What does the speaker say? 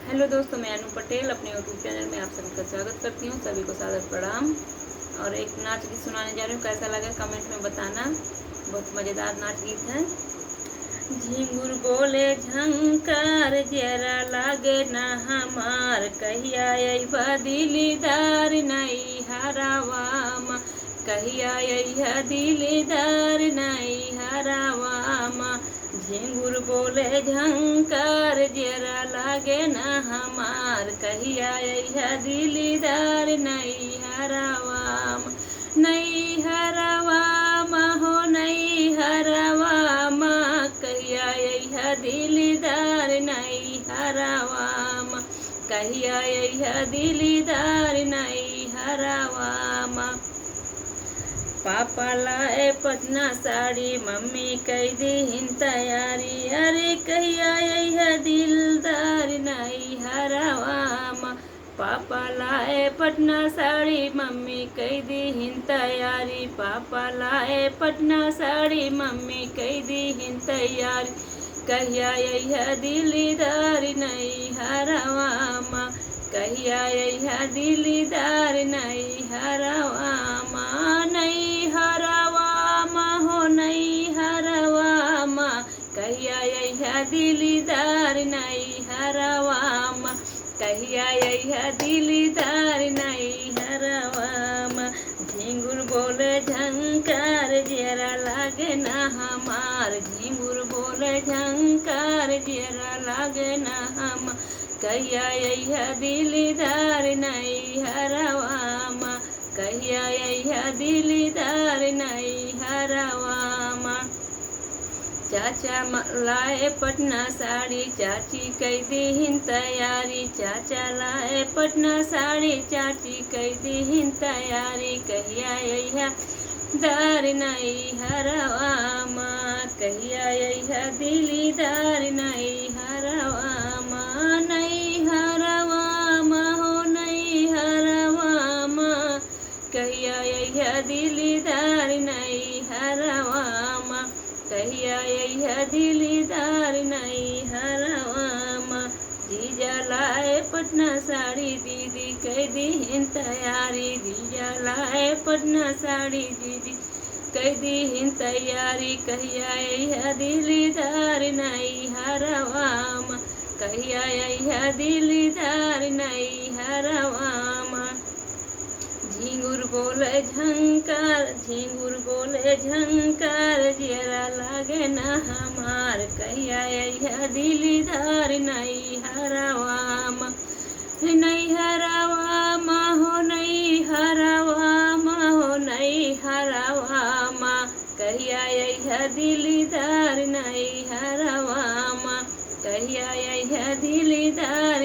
Hello दोस्तों, मैं अनु पटेल अपने यूट्यूब चैनल में आप सभी का स्वागत करती हूँ। सभी को सादर प्रणाम। और एक नाच गीत सुनाने जा रही हूँ, कैसा लगा कमेंट में बताना। बहुत मज़ेदार नाच गीत है। झिंगुर बोले झंकार जरा लागे ना हमार, कहिया अइबा दिलदार नहीं हरावामा, कहिया अइहा दिलदार नहीं हरावामा। झिंगुर बोले झंकार जरा लागे ना हमार, कहिया अइहा दिलदार नहीं हरावामा, नहीं हरावामा हो नहीं हरावामा, कहिया अइहा दिलदार नहीं हरावामा, कहिया अइहा दिलदार नहीं हरावामा। पापा लाए पटना साड़ी, मम्मी कई दीन तैयारी, अरे कहिया अइहा दिलदार नहीं हरावामा। पापा लाए पटना साड़ी, मम्मी कई दीन तैयारी, पापा लाए पटना साड़ी, मम्मी कई दीन तैयारी, कहिया अइहा दिलदार नहीं हरावामा, कहिया अइहा दिलदार नहीं हरावामा, नहीं हरावामा हो नहीं हरावामा, कहिया अइहा दिलदार नहीं हरावामा, कहिया अइहा दिलदार नहीं हरावामा। झिंगुर बोले झंकार जरा लागे ना हमार, झिंगुर बोले झंकार जरा लागे ना हमार, कहिया अइहा दिलदार नहीं हरावामा, कहिया अइहा दिलदार नहीं हरावामा। चाचा लाए पटना साड़ी, चाची कई दीन तैयारी, चाचा लाए पटना साड़ी, चाची कई दीन तैयारी, कहिया अइहा दार नहीं हरावामा, कहिया अइहा दिलदार नहीं हरावामा, नहीं हरावामा हो नहीं हरावामा, कहिया अइहा दिलदार नहीं हरावामा, कहिया अइहा दिलदार नहीं हरावामा। जीजा लाए पटना साड़ी, दीदी कई दीन तैयारी, जीजा लाए पटना साड़ी, दीदी कई दीन तैयारी, कहिया अइहा दिलदार नहीं हरावामा, कहिया अइहा दिलदार नहीं हरावामा। झिंगुर बोले झंकार, झिंगुर बोले झंकार जरा लागे ना हमार, कहिया अइहा दिलदार नहीं हरावामा, नहीं हरावामा हो नहीं हरावामा हो नहीं हरावामा, कहिया अइहा दिलदार नहीं हरावामा, कहिया अइहा दिलदार